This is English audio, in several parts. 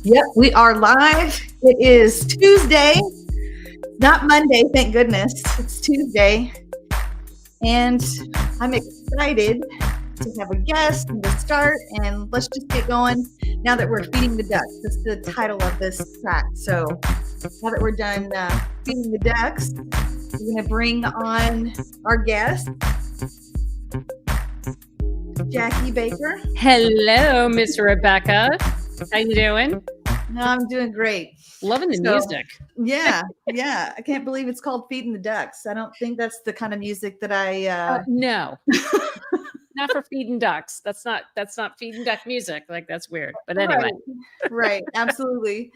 Yep, we are live. It is Tuesday, not Monday, thank goodness. It's Tuesday, and I'm excited to have a guest and to start. And let's just get going now that we're feeding the ducks. That's the title of this track. So now that we're done feeding the ducks, we're going to bring on our guest, Jackie Baker. Hello, Miss Rebecca. How you doing? No, I'm doing great. Loving the music. Yeah. I can't believe it's called Feeding the Ducks. I don't think that's the kind of music that I No. Not for feeding ducks. That's not feeding duck music. Like, that's weird. But anyway. Right. Absolutely.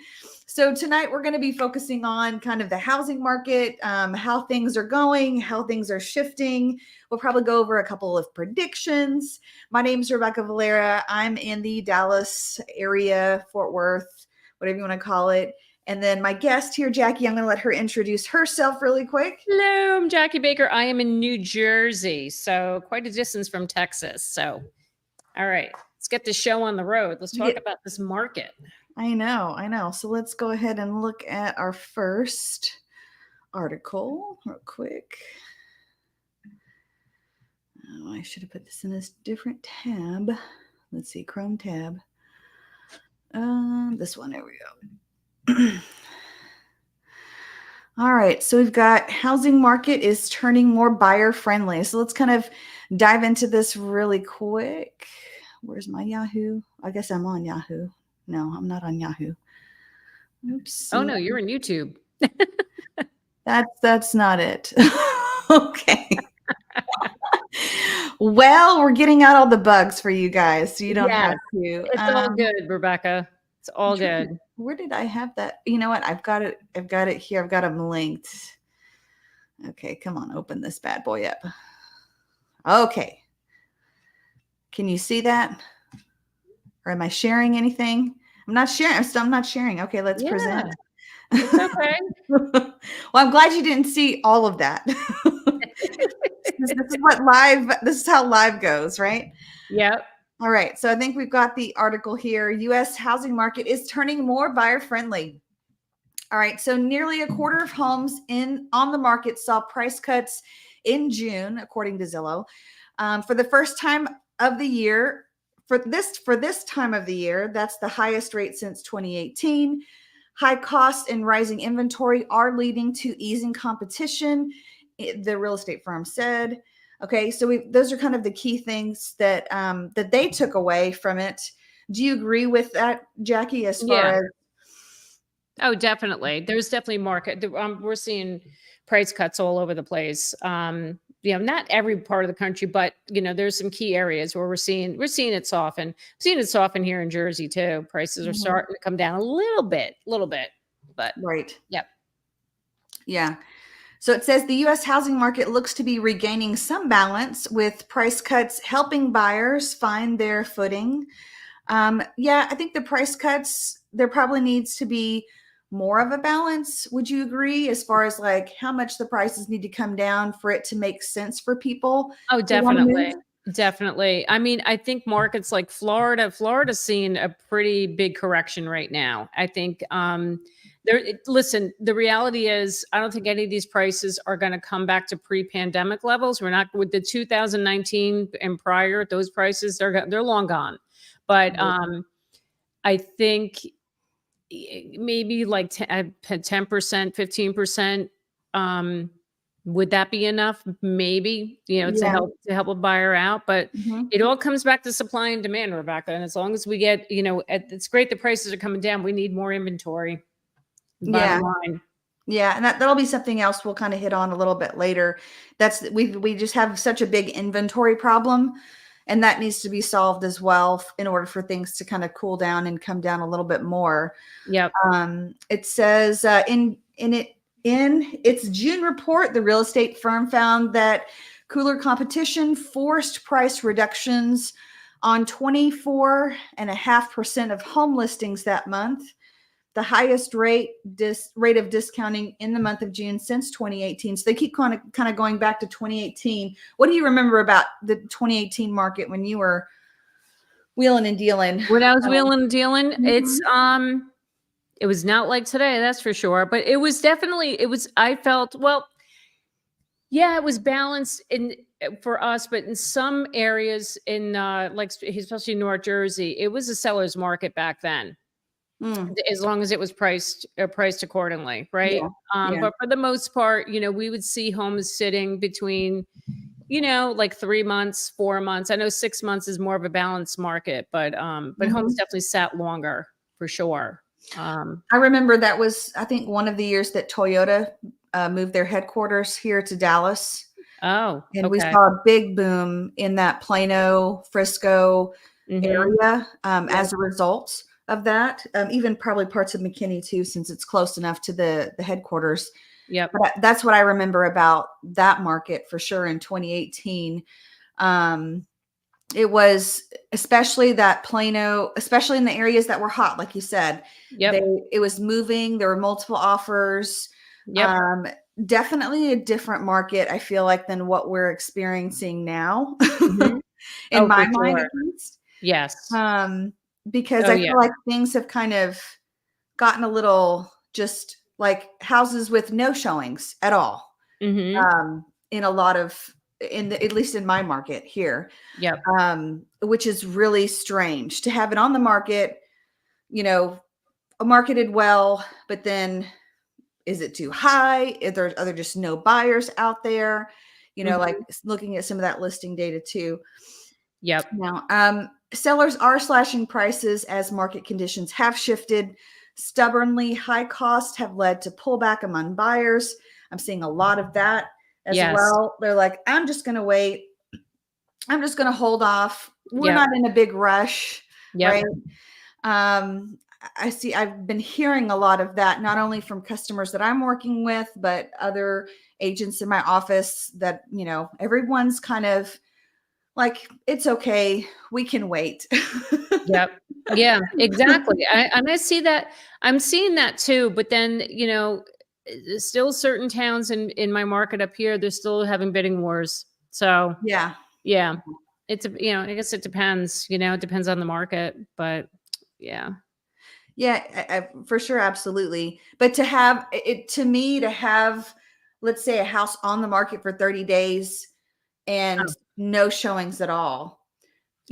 So tonight we're going to be focusing on kind of the housing market, how things are going, how things are shifting. We'll probably go over a couple of predictions. My name is Rebecca Valera. I'm in the Dallas area, Fort Worth, whatever you want to call it. And then my guest here, Jackie, I'm going to let her introduce herself really quick. Hello, I'm Jackie Baker. I am in New Jersey, so quite a distance from Texas. So, all right, let's get the show on the road. Let's talk about this market. I know. So let's go ahead and look at our first article real quick. Oh, I should have put this in this different tab. Let's see, Chrome tab. This one, there we go. All right, so we've got housing market is turning more buyer friendly. So let's kind of dive into this really quick. Where's my Yahoo? I guess I'm on Yahoo. No, I'm not on Yahoo. Oops. Oh no, you're in YouTube. That's not it. Okay. Well, we're getting out all the bugs for you guys, so you don't have to. It's all good, Rebecca. It's all good. Where did I have that? You know what? I've got it here. I've got them linked. Okay, come on, open this bad boy up. Okay. Can you see that? Or am I sharing anything? I'm not sharing. I'm not sharing. Okay, let's present. It's okay. Well, I'm glad you didn't see all of that. This is how live goes, right? Yep. All right. So I think we've got the article here. U.S. housing market is turning more buyer friendly. All right. So nearly a quarter of homes on the market saw price cuts in June, according to Zillow. For the first time of the year, for this time of the year, that's the highest rate since 2018. High cost and rising inventory are leading to easing competition, the real estate firm said. Okay, so those are kind of the key things that that they took away from it. Do you agree with that, Jackie, as far as? Oh, definitely. There's definitely market. We're seeing price cuts all over the place. Not every part of the country, but there's some key areas where we're seeing it soften. I'm seeing it soften here in Jersey too. Prices are starting to come down a little bit, but right. Yep. Yeah. So it says the U.S. housing market looks to be regaining some balance with price cuts helping buyers find their footing. I think the price cuts, there probably needs to be more of a balance. Would you agree as far as like how much the prices need to come down for it to make sense for people? Oh, definitely. Definitely. I mean, I think markets like Florida's seeing a pretty big correction right now. I think listen, the reality is I don't think any of these prices are going to come back to pre-pandemic levels. We're not with the 2019 and prior, those prices, they're long gone. But I think maybe like 10%, 15%, would that be enough? Maybe, to help a buyer out, but it all comes back to supply and demand, Rebecca. And as long as we get, it's great the prices are coming down. We need more inventory. Bottom line. Yeah, and that'll be something else we'll kind of hit on a little bit later. We just have such a big inventory problem, and that needs to be solved as well in order for things to kind of cool down and come down a little bit more. Yep. It says in its June report, the real estate firm found that cooler competition forced price reductions on 24.5% of home listings that month, the highest rate of discounting in the month of June since 2018. So they keep kind of going back to 2018. What do you remember about the 2018 market when you were wheeling and dealing? When I was wheeling and dealing, it's It was not like today, that's for sure. But it was definitely, I felt, well, yeah, it was balanced for us, but in some areas in like especially North Jersey, it was a seller's market back then, Mm, as long as it was priced accordingly, right? yeah. Yeah. But for the most part, we would see homes sitting between, like 3 months, 4 months. I know 6 months is more of a balanced market, but homes Mhm. definitely sat longer for sure. I remember that was, I think, one of the years that Toyota moved their headquarters here to Dallas. Oh, And we okay. saw a big boom in that Plano, Frisco Mm-hmm. area Yep. as a result of that. Even probably parts of McKinney too, since it's close enough to the headquarters. Yep. But that's what I remember about that market for sure in 2018. Um, it was especially that Plano, especially in the areas that were hot, like you said. They Yep. it was moving. There were multiple offers. Yep. Um, Definitely a different market, I feel like, than what we're experiencing now, Mm-hmm. in Oh, my for mind at sure. least. Yes. Um, because Oh, I yeah. feel like things have kind of gotten a little just like houses with no showings at all. Mm-hmm. In a lot of at least in my market here, Yep. which is really strange to have it on the market, you know, marketed well, but then is it too high? Are there just no buyers out there? Like Mm-hmm. looking at some of that listing data too. Yep. Now, sellers are slashing prices as market conditions have shifted. Stubbornly high costs have led to pullback among buyers. I'm seeing a lot of that as Yes. well. They're like, I'm just going to wait. I'm just going to hold off. We're Yep. not in a big rush, right? Yep. I've been hearing a lot of that, not only from customers that I'm working with, but other agents in my office that, everyone's kind of like, it's okay. We can wait. Yep. Yeah, exactly. And I see that. I'm seeing that too. But then, still certain towns in my market up here, they're still having bidding wars. So Yeah. yeah, I guess it depends. It depends on the market. But yeah. Yeah, for sure. Absolutely. But to have it, to me, to have, let's say, a house on the market for 30 days and Oh, no showings at all,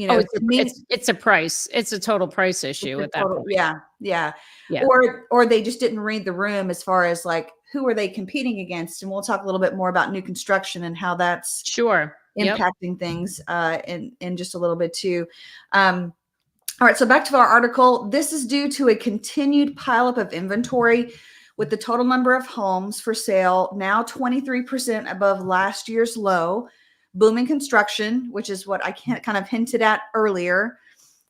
oh, to me, it's a price. It's a total price it's issue a at that total, point. yeah, yeah. Yeah. Or they just didn't read the room as far as like who are they competing against, and we'll talk a little bit more about new construction and how that's Sure. Yep. impacting things in just a little bit too. Um, all right, so back to our article. This is due to a continued pileup of inventory, with the total number of homes for sale now 23% above last year's low. Booming construction, which is what I kind of hinted at earlier,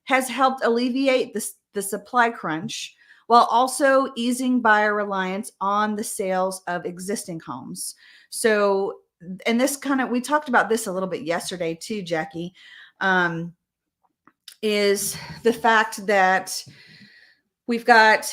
has helped alleviate the supply crunch while also easing buyer reliance on the sales of existing homes. So, and this kind of, we talked about this a little bit yesterday too, Jackie, is the fact that we've got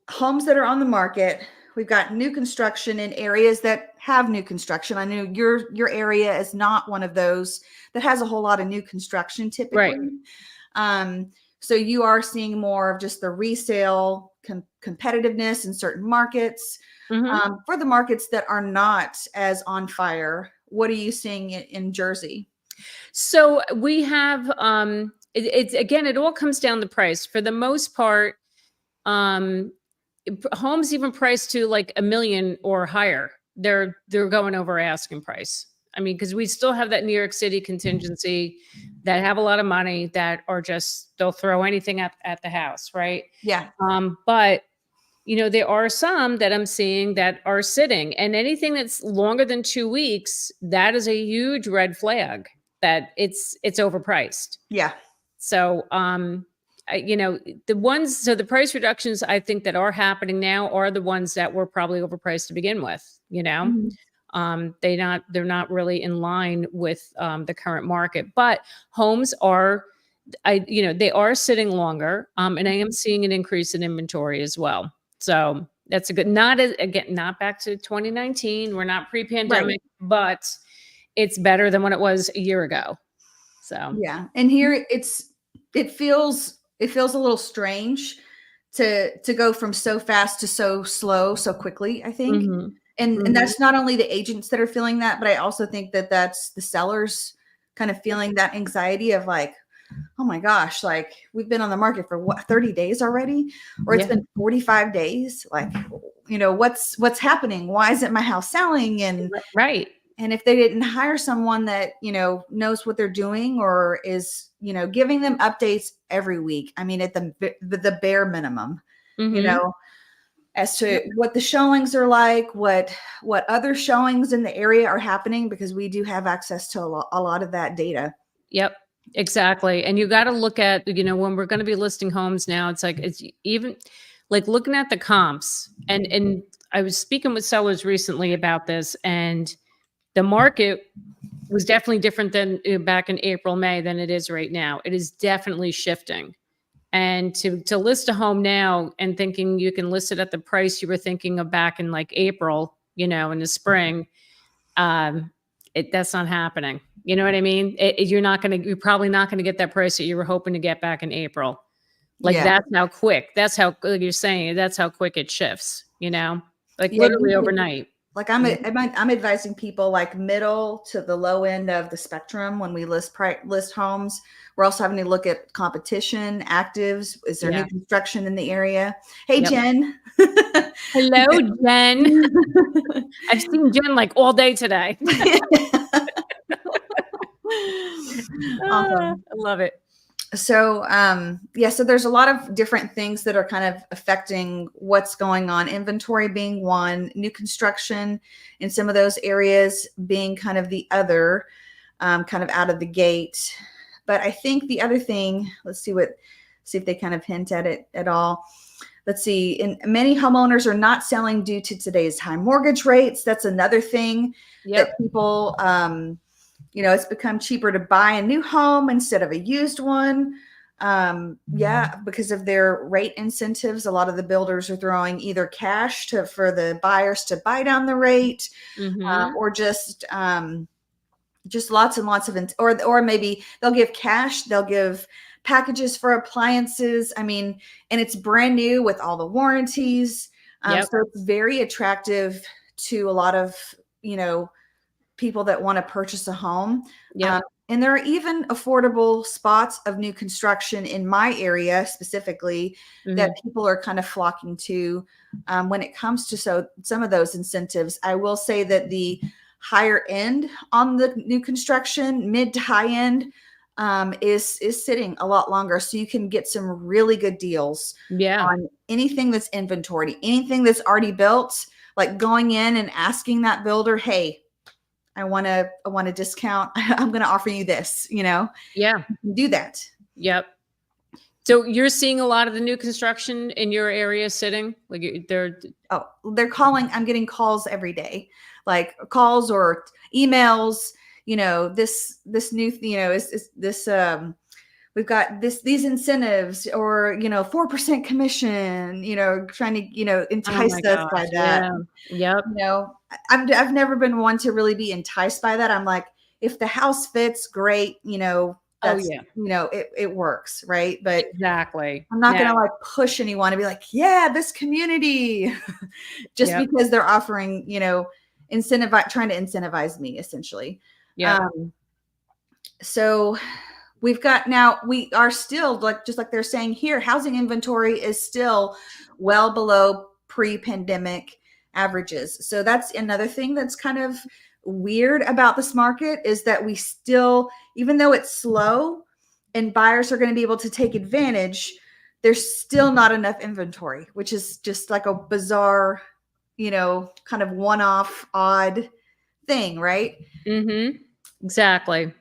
homes that are on the market. We've got new construction in areas that have new construction. I know your area is not one of those that has a whole lot of new construction Right. typically. So you are seeing more of just the resale competitiveness in certain markets. Hmm. For the markets that are not as on fire, what are you seeing in Jersey? So we have it's again, it all comes down to price. For the most part, um homes even priced to like 1 million or higher, they're going over asking price. I mean, because we still have that New York City contingency that have a lot of money that are just, they'll throw anything at the house, right? Yeah. But there are some that I'm seeing that are sitting, and anything that's longer than 2 weeks, that is a huge red flag that it's overpriced. Yeah. So, the price reductions I think that are happening now are the ones that were probably overpriced to begin with. Mhm. They're not really in line with the current market, but homes are, they are sitting longer, and I am seeing an increase in inventory as well. So that's a good, again, not back to 2019. We're not Right. pre-pandemic, but it's better than what it was a year ago. So Yeah. And here it feels a little strange to go from so fast to so slow so quickly, I think. Mhm. And Mhm. that's not only the agents that are feeling that, but I also think that that's the sellers kind of feeling that anxiety of like, oh my gosh, like we've been on the market for what, 30 days already, or it's Yeah. been 45 days. Like, what's happening? Why isn't my house selling? Right. And if they didn't hire someone that, knows what they're doing or is, giving them updates every week, I mean, at the bare minimum, you Mhm. know, as to what the showings are like, what other showings in the area are happening, because we do have access to a lot of that data. Yep. Exactly. And you got to look at, when we're going to be listing homes now, it's like, it's even like looking at the comps. And I was speaking with sellers recently about this, and the market was definitely different than back in April, May than it is right now. It is definitely shifting. And to list a home now and thinking you can list it at the price you were thinking of back in like April, in the spring, um, that's not happening. You know what I mean? You're probably not going to get that price that you were hoping to get back in April. Like Yeah. that's how quick, like you're saying, that's how quick it shifts, like Yeah. literally overnight. Like I'm advising people like middle to the low end of the spectrum when we list homes. We're also having to look at competition, actives. Is there new Yeah. construction in the area? Hey, Yep. Jen. Hello, Jen. I've seen Jen like all day today. Awesome. I love it. So so there's a lot of different things that are kind of affecting what's going on, inventory being one, new construction in some of those areas being kind of the other, kind of out of the gate. But I think the other thing, let's see if they kind of hint at it at all. Let's see, and many homeowners are not selling due to today's high mortgage rates. That's another thing that Yep. people, it's become cheaper to buy a new home instead of a used one. Because of their rate incentives, a lot of the builders are throwing either cash for the buyers to buy down the rate, Mm-hmm. or just lots and lots of, or maybe they'll give cash, they'll give packages for appliances. I mean, and it's brand new with all the warranties. Yep. So it's very attractive to a lot of, people that want to purchase a home. Yep. And there are even affordable spots of new construction in my area specifically that Mm-hmm. people are kind of flocking to when it comes to some of those incentives. I will say that the higher end on the new construction, mid to high end, is sitting a lot longer. So you can get some really good deals Yeah. on anything that's inventoried, anything that's already built, like going in and asking that builder, hey, I want a discount. I'm going to offer you this, Yeah. you can do that. Yep. So you're seeing a lot of the new construction in your area sitting like they're. Oh, they're calling. I'm getting calls every day, like calls or emails, this new, is this, we've got these incentives or, 4% commission, trying to, Oh entice my us by gosh. that. Yeah. Yep. I've never been one to really be enticed by that. I'm like, if the house fits, great, Oh that's, yeah. it works, right? But Exactly. I'm not Yeah. gonna like push anyone to be like, yeah, this community, just Yep. because they're offering, trying to incentivize me essentially. Yep. So we are still just like they're saying here, housing inventory is still well below pre-pandemic averages. So that's another thing that's kind of weird about this market, is that we still, even though it's slow and buyers are going to be able to take advantage, there's still not enough inventory, which is just like a bizarre, kind of one-off odd thing, right? Mm-hmm. Exactly.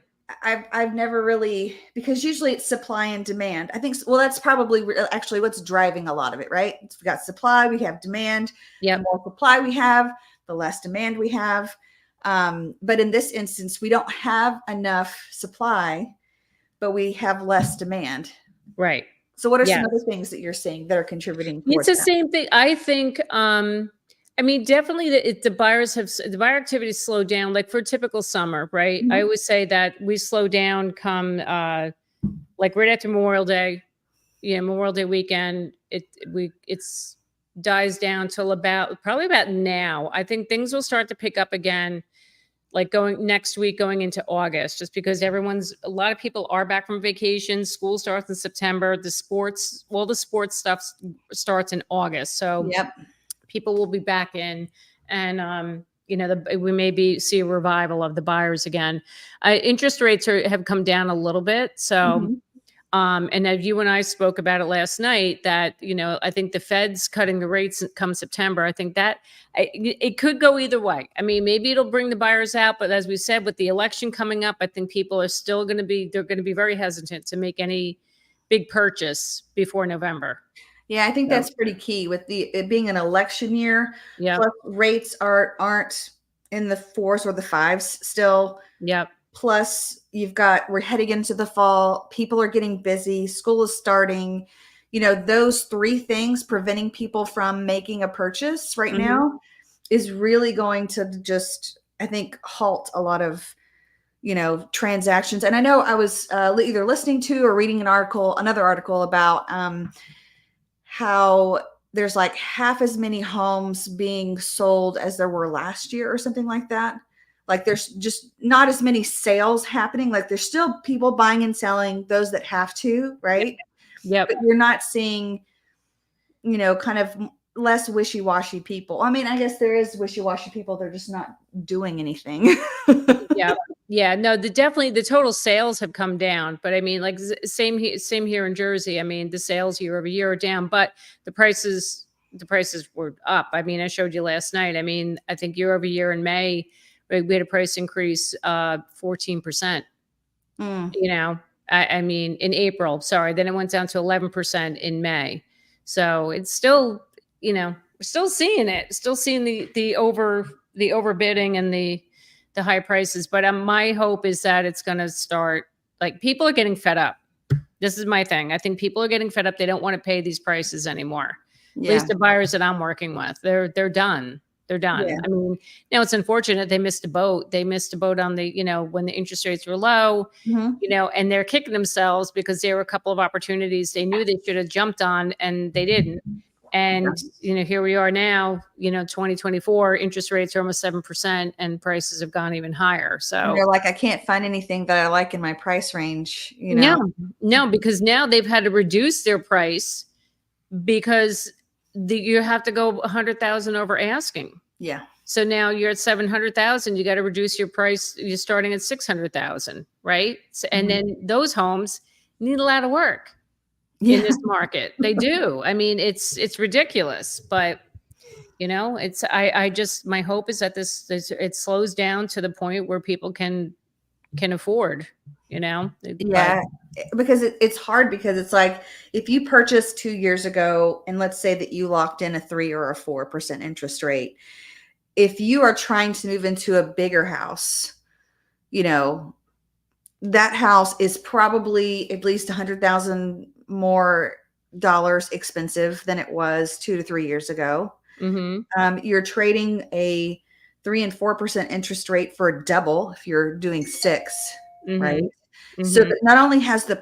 I've never really, because usually it's supply and demand. I think, well, that's probably actually what's driving a lot of it, right? We've got supply, we have demand. The Yep. more supply we have, the less demand we have. But in this instance, we don't have enough supply, but we have less demand. Right. So what are some Yes. other things that you're seeing that are contributing It's towards the that? same thing. I think, I mean, definitely the buyer activity slowed down, like for a typical summer, right? I Mhm. always say that we slow down come, like right after Memorial Day, Memorial Day weekend, it's dies down till probably about now. I think things will start to pick up again, like going next week, going into August, just because a lot of people are back from vacation. School starts in September. All the sports stuff starts in August. So Yep. people will be back in, and we see a revival of the buyers again. Interest rates have come down a little bit, so. Mhm. And as you and I spoke about it last night, that I think the Fed's cutting the rates come September. I think that it could go either way. I mean, maybe it'll bring the buyers out, but as we said, with the election coming up, I think people are still going to be very hesitant to make any big purchase before November. Yeah, I think So, that's pretty key with it being an election year. yeah, Plus, rates aren't in the fours or the fives still. yeah, Plus, we're heading into the fall. People are getting busy. School is starting. Those three things preventing people from making a purchase right hmm now is really going to just, I think, halt a lot of transactions. And I know I was either listening to or reading another article about how there's like half as many homes being sold as there were last year or something like that. Like there's just not as many sales happening. Like there's still people buying and selling, those that have to, right? yep. But you're not seeing, kind of less wishy-washy people. I mean, I guess there is wishy-washy people. They're just not doing anything. Yeah. Yeah, no, definitely the total sales have come down, but I mean, like same here in Jersey. I mean, the sales year over year are down, but the prices were up. I mean, I showed you last night. I mean, I think year over year in May, we had a price increase 14%. Mm, I mean, in April, sorry, then it went down to 11% in May. So it's still, we're still seeing it, still seeing the overbidding and the high prices. But my hope is that it's going to start, like, people are getting fed up. This is my thing. I think people are getting fed up. They don't want to pay these prices anymore. At yeah. least the buyers that I'm working with, they're done. They're done. Yeah. I mean, now it's unfortunate they missed a boat. They missed a boat on when the interest rates were low, Mhm. and they're kicking themselves because there were a couple of opportunities they knew they should have jumped on and they didn't. And, here we are now, 2024, interest rates are almost 7% and prices have gone even higher. And So they're like, I can't find anything that I like in my price range. no, because now they've had to reduce their price because you have to go 100,000 over asking. Yeah. So now you're at 700,000. You got to reduce your price. You're starting at 600,000, right? And Mhm. then those homes need a lot of work in Yeah. this market. They do. I mean, it's ridiculous, but I just, my hope is that it slows down to the point where people can afford. But Yeah. Because it's hard because it's like if you purchased 2 years ago and let's say that you locked in a 3 or a 4% interest rate, if you are trying to move into a bigger house, that house is probably at least 100,000 more dollars expensive than it was 2 to 3 years ago. mhm, You're trading a 3 and 4% interest rate for a double if you're doing six, right? mhm, So mhm. that not only has the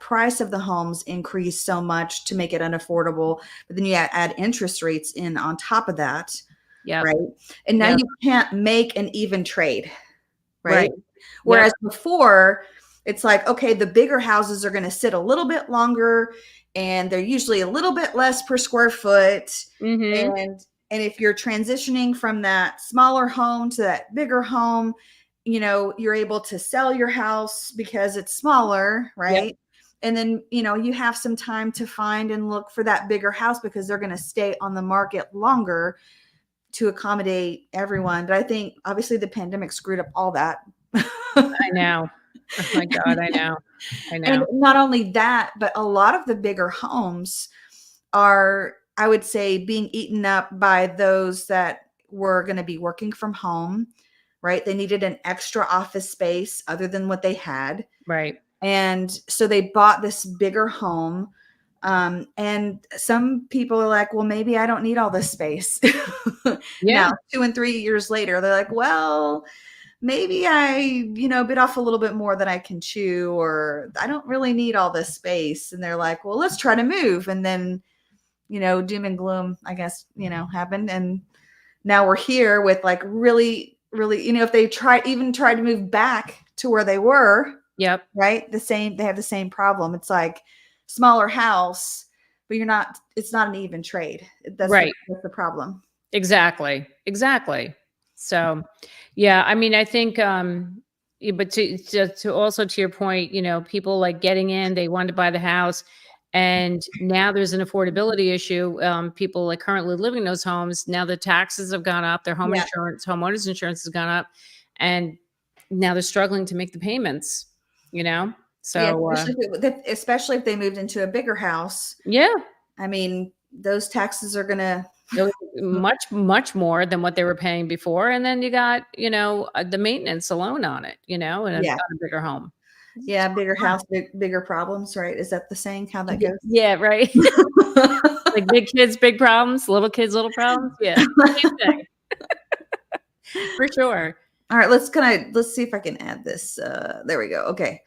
price of the homes increased so much to make it unaffordable, but then you add interest rates in on top of that, Yep. right? And now Yep. you can't make an even trade, right? Right. Yep. Whereas before, it's like, okay, the bigger houses are going to sit a little bit longer and they're usually a little bit less per square foot. Mhm. And if you're transitioning from that smaller home to that bigger home, you're able to sell your house because it's smaller, Yep. right? And then, you have some time to find and look for that bigger house because they're going to stay on the market longer to accommodate everyone. But I think obviously the pandemic screwed up all that. I know. Oh my God, I know. I And know. not only that, but a lot of the bigger homes are, I would say, being eaten up by those that were going to be working from home, right? They needed an extra office space other than what they had. Right. And so they bought this bigger home. And some people are like, well, maybe I don't need all this space. Yeah. Now, 2 and 3 years later, they're like, well, maybe I, bit off a little bit more than I can chew, or I don't really need all this space. And they're like, well, let's try to move. And then, doom and gloom, I guess, happened. And now we're here with like really, really, if they tried to move back to where they were, Yep. right? They have the same problem. It's like smaller house, but it's not an even trade. That's Right. that's the problem. Exactly. So, yeah, I mean, I think, but to also to your point, people like getting in, they wanted to buy the house, and now there's an affordability issue. People like currently living in those homes, now the taxes have gone up, their homeowners insurance has gone up, and now they're struggling to make the payments, So, especially if they moved into a bigger house. yeah. I mean, those taxes are going to much, much more than what they were paying before. And then you got, the maintenance alone on it, and on a bigger home. Yeah, bigger house, bigger problems, right? Is that the saying, how that goes? Yeah, right. Like big kids, big problems, little kids, little problems. Yeah, same thing. For sure. All right, let's see if I can add this. There we go. Okay.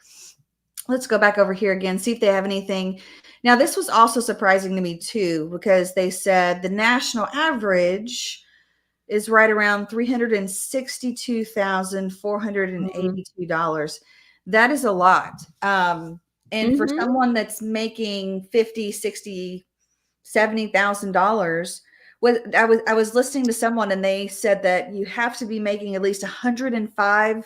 Let's go back over here again, see if they have anything. Now, this was also surprising to me too, because they said the national average is right around $362,482. That is a lot. And for someone that's making $50,000, $60,000, $70,000, I was listening to someone and they said that you have to be making at least $105,000.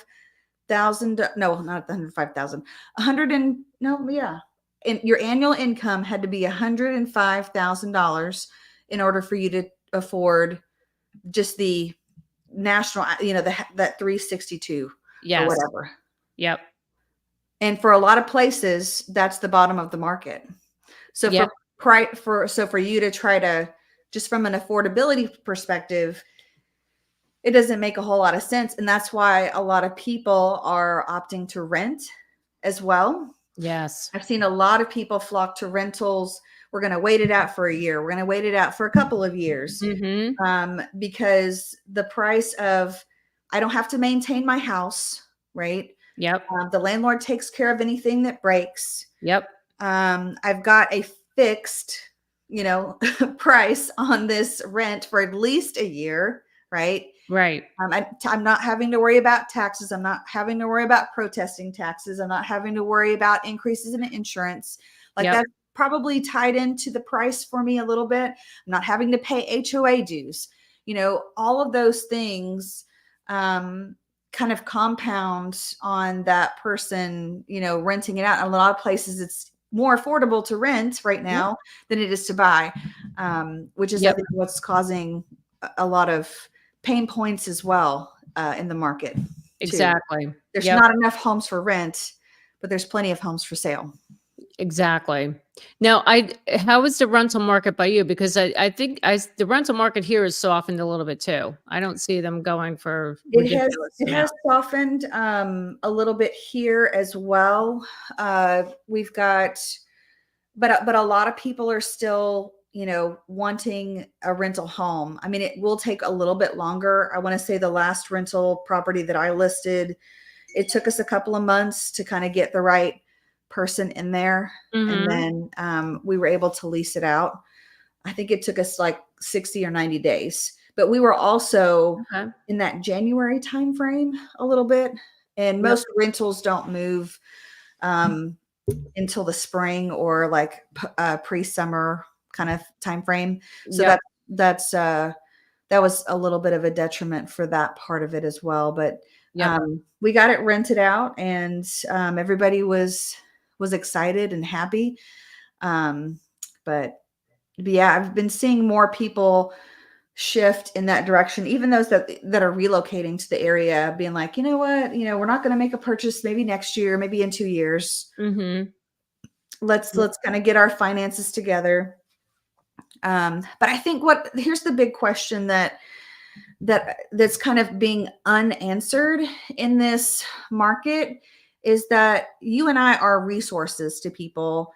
No, not 105,000. 100 and no, yeah. And your annual income had to be $105,000 in order for you to afford just the national, that 362 or whatever. Yep. And for a lot of places, that's the bottom of the market. So for you to try to, just from an affordability perspective, it doesn't make a whole lot of sense. And that's why a lot of people are opting to rent as well. Yes. I've seen a lot of people flock to rentals. We're going to wait it out for a year. We're going to wait it out for a couple of years. Because the price of, I don't have to maintain my house, right? Yep. The landlord takes care of anything that breaks. Yep. I've got a fixed, price on this rent for at least a year, right? Right. I'm not having to worry about taxes. I'm not having to worry about protesting taxes. I'm not having to worry about increases in insurance. That's probably tied into the price for me a little bit. I'm not having to pay HOA dues. All of those things kind of compound on that person, renting it out. In a lot of places, it's more affordable to rent right now than it is to buy, which is I think what's causing a lot of pain points as well in the market. Exactly. Too. There's not enough homes for rent, but there's plenty of homes for sale. Exactly. Now, how is the rental market by you? Because I think the rental market here has softened a little bit too. I don't see them going for ridiculous. It has softened a little bit here as well. We've got, but a lot of people are still, wanting a rental home. I mean, it will take a little bit longer. I want to say the last rental property that I listed, it took us a couple of months to kind of get the right person in there. And then we were able to lease it out. I think it took us like 60 or 90 days, but we were also in that January timeframe a little bit. And most rentals don't move until the spring or like pre-summer kind of time frame. So that was a little bit of a detriment for that part of it as well. But we got it rented out, and everybody was excited and happy. But yeah, I've been seeing more people shift in that direction, even those that are relocating to the area, being like, you know what, we're not going to make a purchase maybe next year, maybe in 2 years. Let's kind of get our finances together. But I think here's the big question that's kind of being unanswered in this market is that you and I are resources to people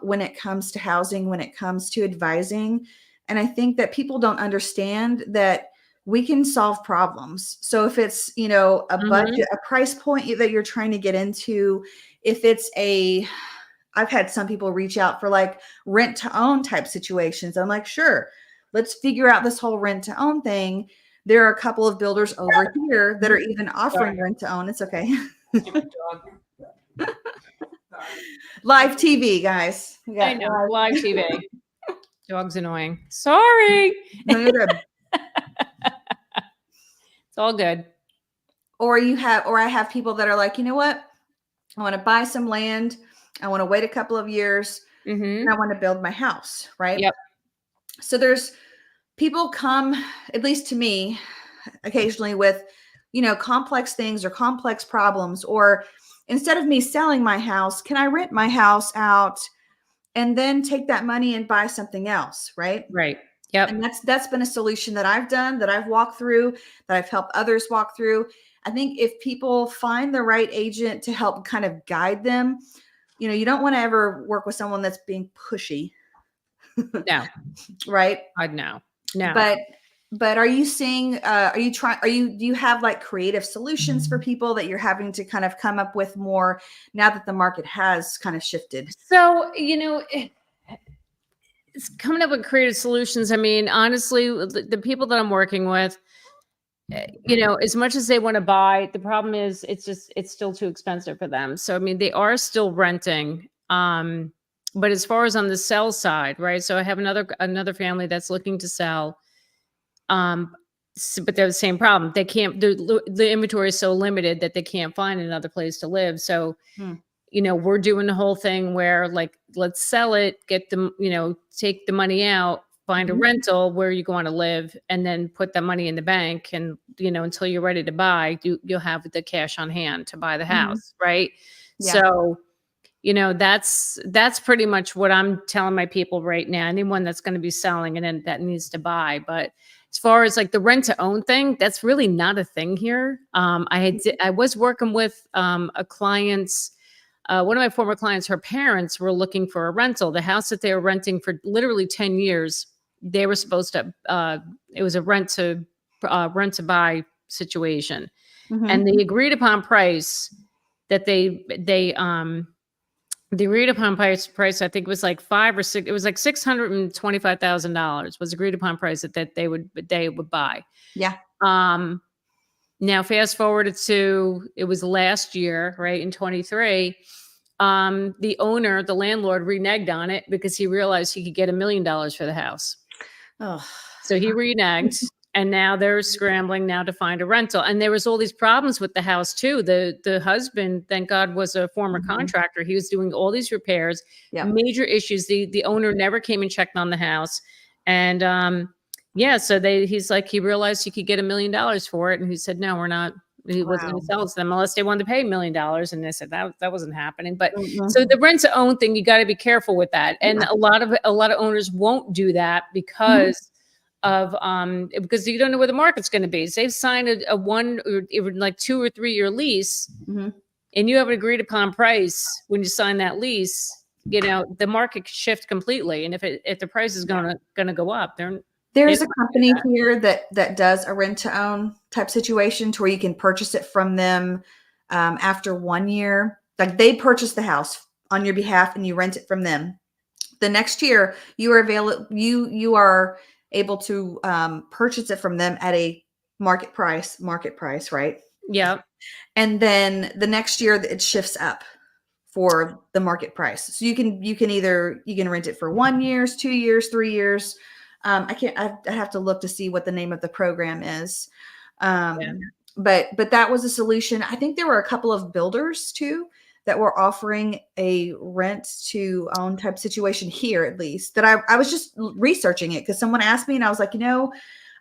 when it comes to housing, when it comes to advising. And I think that people don't understand that we can solve problems. So if it's, you know, a budget, a price point that you're trying to get into, if it's I've had some people reach out for like rent to own type situations. I'm like, sure, let's figure out this whole rent to own thing. There are a couple of builders over here that are even offering rent to own. It's okay. Live TV, guys. I know, live TV. Dog's annoying. Sorry. No, you're good. It's all good. Or I have people that are like, you know what? I want to buy some land. I want to wait a couple of years. And I want to build my house, right? Yep. So there's people come, at least to me, occasionally with, you know, complex things or complex problems, or instead of me selling my house, can I rent my house out and then take that money and buy something else, right? Right. Yep. And that's been a solution that I've done, that I've walked through, that I've helped others walk through. I think if people find the right agent to help kind of guide them, you know, you don't want to ever work with someone that's being pushy. No. Right? No. But are you seeing, do you have like creative solutions for people that you're having to kind of come up with more now that the market has kind of shifted? So, you know, it's coming up with creative solutions. I mean, honestly, the people that I'm working with, you know, as much as they want to buy, the problem is it's still too expensive for them. So, I mean, they are still renting. But as far as on the sell side, right? So I have another family that's looking to sell. But they're the same problem. They can't, the inventory is so limited that they can't find another place to live. So, you know, we're doing the whole thing where like, let's sell it, get them, you know, take the money out, find a rental where you want to live, and then put that money in the bank. And, you know, until you're ready to buy, you'll have the cash on hand to buy the house. Right. Yeah. So, you know, that's pretty much what I'm telling my people right now. Anyone that's going to be selling and then that needs to buy. But as far as like the rent to own thing, that's really not a thing here. I was working with a client's, one of my former clients, her parents were looking for a rental. The house that they were renting for literally 10 years, they were supposed to, it was a rent to buy situation. And the agreed upon price that the agreed upon price, I think was like it was like $625,000 was agreed upon price that they would buy. Yeah. Now fast forward to, it was last year, right, in 23. The owner, the landlord, reneged on it because he realized he could get $1 million for the house. Oh. So he reneged. And now they're scrambling now to find a rental. And there was all these problems with the house too. The husband, thank God, was a former contractor. He was doing all these repairs, major issues. The owner never came and checked on the house. And so he's like, he realized he could get $1 million for it. And he said, no, we're not. He wasn't going to sell it to them unless they wanted to pay $1 million. And they said that wasn't happening. But so the rent to own thing, you got to be careful with that. And a lot of owners won't do that because because you don't know where the market's going to be. So they've signed a 1 or even like 2 or 3 year lease, and you have an agreed upon price when you sign that lease. You know, the market could shift completely, and if the price is going to go up, there's a company here that does a rent to own type situation to where you can purchase it from them after 1 year. Like they purchase the house on your behalf and you rent it from them. The next year you are able to purchase it from them at a market price, right? Yeah. And then the next year it shifts up for the market price. So you can rent it for 1 year, 2 years, 3 years. I have to look to see what the name of the program is. But that was a solution. I think there were a couple of builders too that were offering a rent to own type situation here, at least, that I was just researching it because someone asked me and I was like, you know,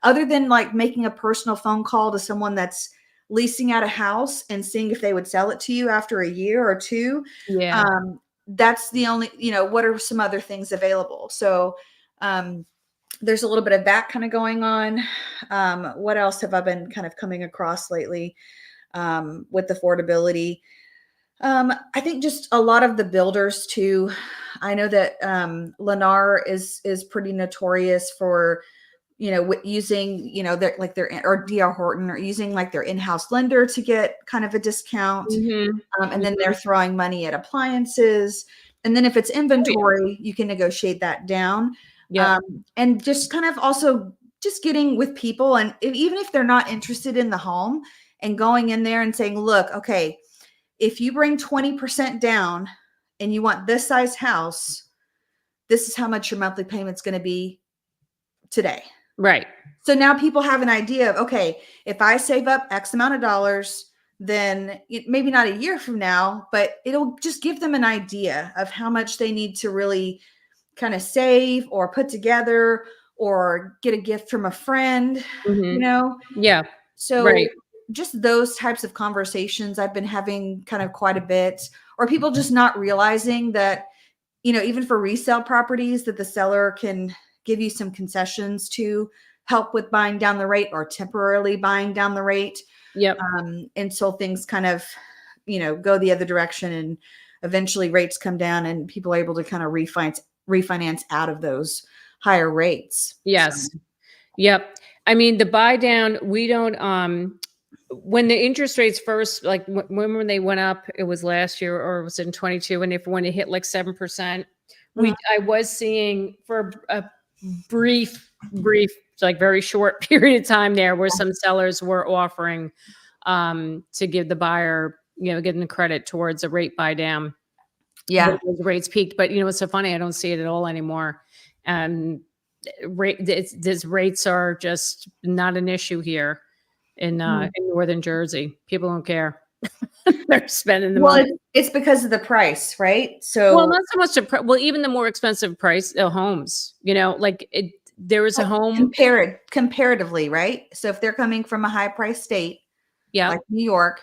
other than like making a personal phone call to someone that's leasing out a house and seeing if they would sell it to you after a year or two. That's the only, you know, what are some other things available? So, there's a little bit of that kind of going on. What else have I been kind of coming across lately with affordability? I think just a lot of the builders too. I know that Lennar is pretty notorious for, using, their or DR Horton, or using like their in-house lender to get kind of a discount. And then they're throwing money at appliances. And then if it's inventory, you can negotiate that down. And just kind of also just getting with people, and even if they're not interested in the home, and going in there and saying, look, okay, if you bring 20% down and you want this size house, this is how much your monthly payment's going to be today. Right. So now people have an idea of, okay, if I save up X amount of dollars, then maybe not a year from now, but it'll just give them an idea of how much they need to really kind of save or put together, or get a gift from a friend, Yeah. So right. Just those types of conversations I've been having kind of quite a bit, or people just not realizing that, even for resale properties, that the seller can give you some concessions to help with buying down the rate, or temporarily buying down the rate. Yep. Until things kind of, go the other direction, and eventually rates come down and people are able to kind of refinance out of those higher rates. Yes. So. Yep. I mean, the buy down, we don't, when the interest rates first, like when they went up, it was last year, or it was in 22, and when it hit like 7%, I was seeing for a brief, like very short period of time there, where some sellers were offering to give the buyer, getting the credit towards a rate buy down. Yeah. The rates peaked, but it's so funny. I don't see it at all anymore. And these rates are just not an issue here in Northern Jersey. People don't care. They're spending the money. It's because of the price, right? So, well, not so much even the more expensive price homes, there is a home comparatively, right? So if they're coming from a high price state, like New York,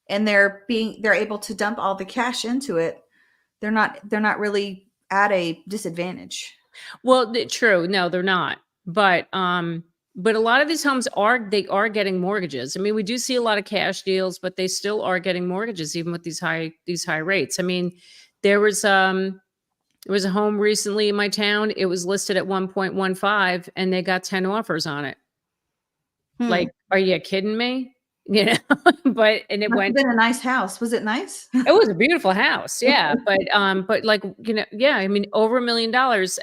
and they're able to dump all the cash into it, they're not really at a disadvantage. Well, true. No, they're not. But a lot of these homes are getting mortgages. I mean, we do see a lot of cash deals, but they still are getting mortgages, even with these high rates. I mean, there was a home recently in my town. It was listed at 1.15, and they got 10 offers on it. Like, are you kidding me? But it must have been a nice house. Was it nice? It was a beautiful house. Yeah. But like, I mean, over $1 million,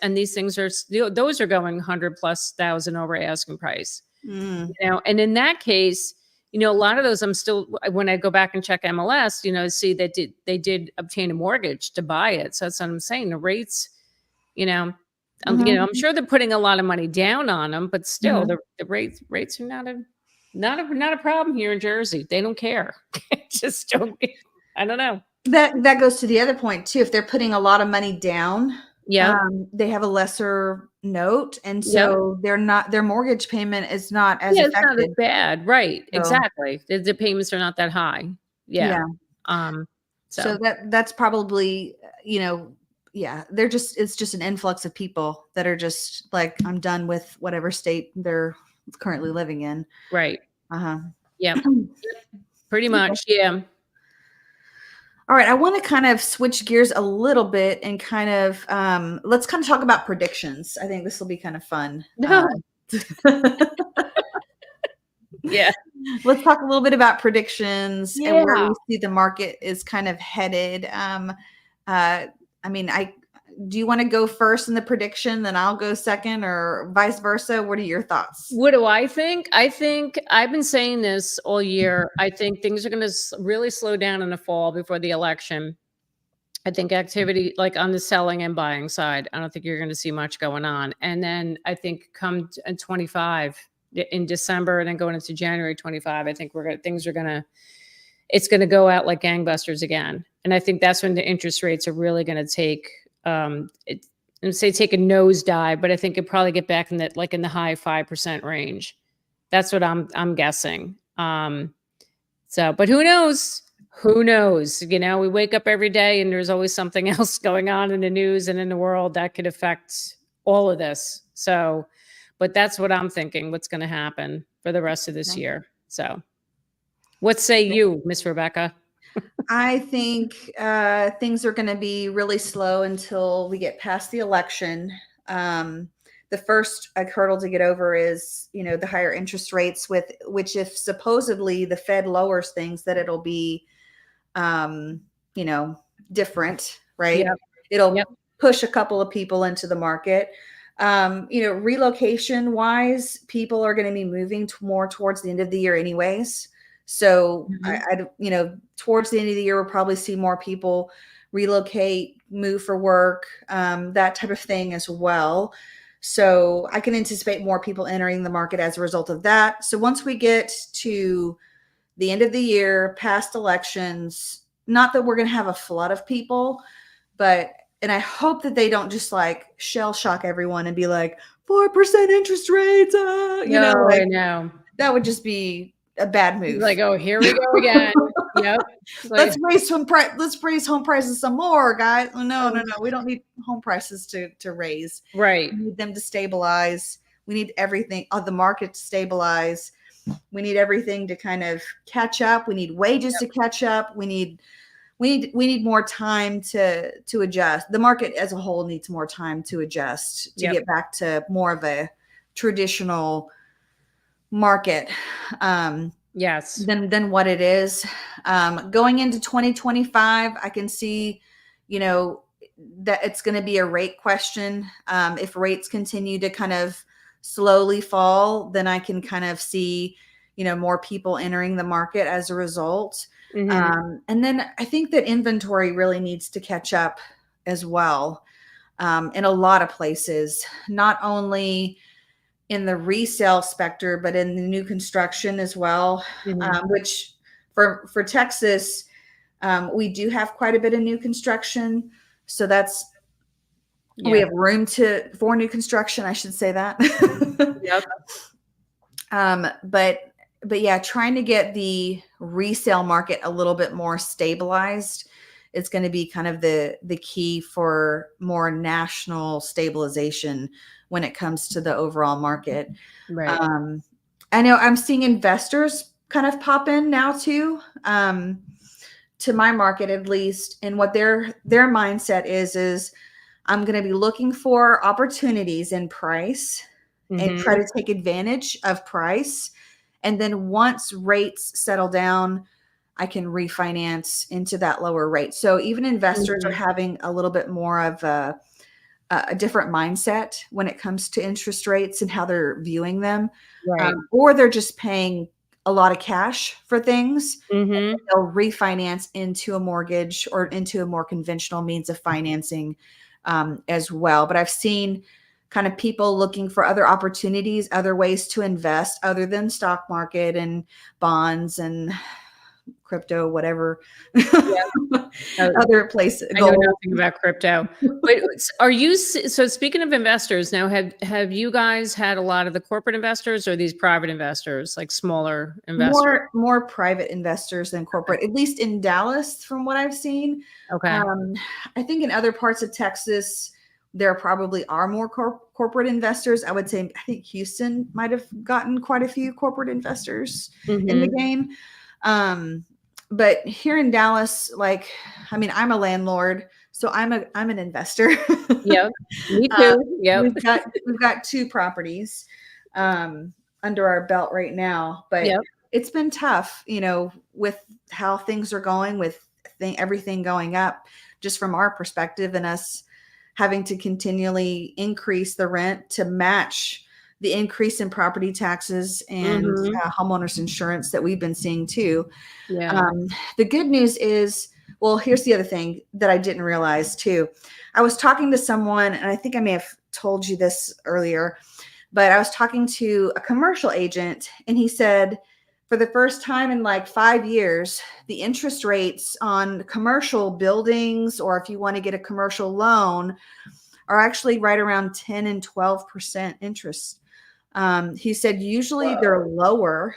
and these things are, those are going 100,000+ over asking price, and in that case, a lot of those, I'm still, when I go back and check MLS, see that they did obtain a mortgage to buy it. So that's what I'm saying. The rates, I'm sure they're putting a lot of money down on them, but still the rates are not a problem here in Jersey. They don't care. Just don't. I don't know. That goes to the other point too. If they're putting a lot of money down, they have a lesser note, and so their mortgage payment is not as affected. It's not as bad, right? So, exactly. The payments are not that high. Yeah. So that's probably it's just an influx of people that are just like, I'm done with whatever state they're currently living in. Right. Yeah. Pretty much. Yeah. All right. I want to kind of switch gears a little bit and kind of let's kind of talk about predictions. I think this will be kind of fun. Yeah. Let's talk a little bit about predictions and where we see the market is kind of headed. Do you want to go first in the prediction, then I'll go second, or vice versa? What are your thoughts? What do I think? I think I've been saying this all year. I think things are going to really slow down in the fall before the election. I think activity, like on the selling and buying side, I don't think you're going to see much going on. And then I think come in 25 in December, and then going into January 25, I think it's going to go out like gangbusters again. And I think that's when the interest rates are really going to take take a nosedive, but I think it'd probably get back in the high 5% range. That's what I'm guessing. But who knows? Who knows? We wake up every day and there's always something else going on in the news and in the world that could affect all of this. So, but that's what I'm thinking, what's going to happen for the rest of this year. So what say you, Miss Rebecca? I think things are going to be really slow until we get past the election. the first hurdle to get over is, the higher interest rates, with which, if supposedly the Fed lowers things, that it'll be, um, different, right? Yep. It'll Yep. push a couple of people into the market. Relocation wise, people are going to be moving more towards the end of the year anyways. So towards the end of the year, we'll probably see more people relocate, move for work, that type of thing as well. So I can anticipate more people entering the market as a result of that. So once we get to the end of the year, past elections, not that we're going to have a flood of people, and I hope that they don't just like shell shock everyone and be like 4% interest rates. I know. That would just be a bad move. Like, oh, here we go again. Yep. Let's raise home prices some more, guys. No. We don't need home prices to raise. Right. We need them to stabilize. We need everything of the market to stabilize. We need everything to kind of catch up. We need wages to catch up. We need more time to adjust. The market as a whole needs more time to adjust to get back to more of a traditional market. Yes. Than what it is. Going into 2025, I can see, that it's going to be a rate question. If rates continue to kind of slowly fall, then I can kind of see, more people entering the market as a result. And then I think that inventory really needs to catch up as well, in a lot of places, not only in the resale specter, but in the new construction as well, which for Texas, we do have quite a bit of new construction. So we have room for new construction. I should say that. But yeah, trying to get the resale market a little bit more stabilized is going to be kind of the key for more national stabilization when it comes to the overall market. Right. I know I'm seeing investors kind of pop in now too, to my market at least. And what their mindset is I'm going to be looking for opportunities in price and try to take advantage of price. And then once rates settle down, I can refinance into that lower rate. So even investors are having a little bit more of a different mindset when it comes to interest rates and how they're viewing them. Right. Or they're just paying a lot of cash for things. And they'll refinance into a mortgage or into a more conventional means of financing as well. But I've seen kind of people looking for other opportunities, other ways to invest other than stock market and bonds and crypto, whatever. Other places. I know nothing about crypto. But so speaking of investors now, have you guys had a lot of the corporate investors or these private investors, like smaller investors? More private investors than corporate, at least in Dallas, from what I've seen. Okay. I think in other parts of Texas, there probably are more corporate investors. I would say, I think Houston might have gotten quite a few corporate investors in the game. But here in Dallas, I'm a landlord, so I'm an investor. Yeah, me too. Yeah, we've got 2 properties under our belt right now, but it's been tough, with how things are going, with everything going up, just from our perspective, and us having to continually increase the rent to match the increase in property taxes and homeowners insurance that we've been seeing too. The good news is, well, here's the other thing that I didn't realize too. I was talking to someone, and I think I may have told you this earlier, but I was talking to a commercial agent, and he said for the first time in like 5 years, the interest rates on commercial buildings, or if you want to get a commercial loan, are actually right around 10 and 12% interest. He said usually they're lower.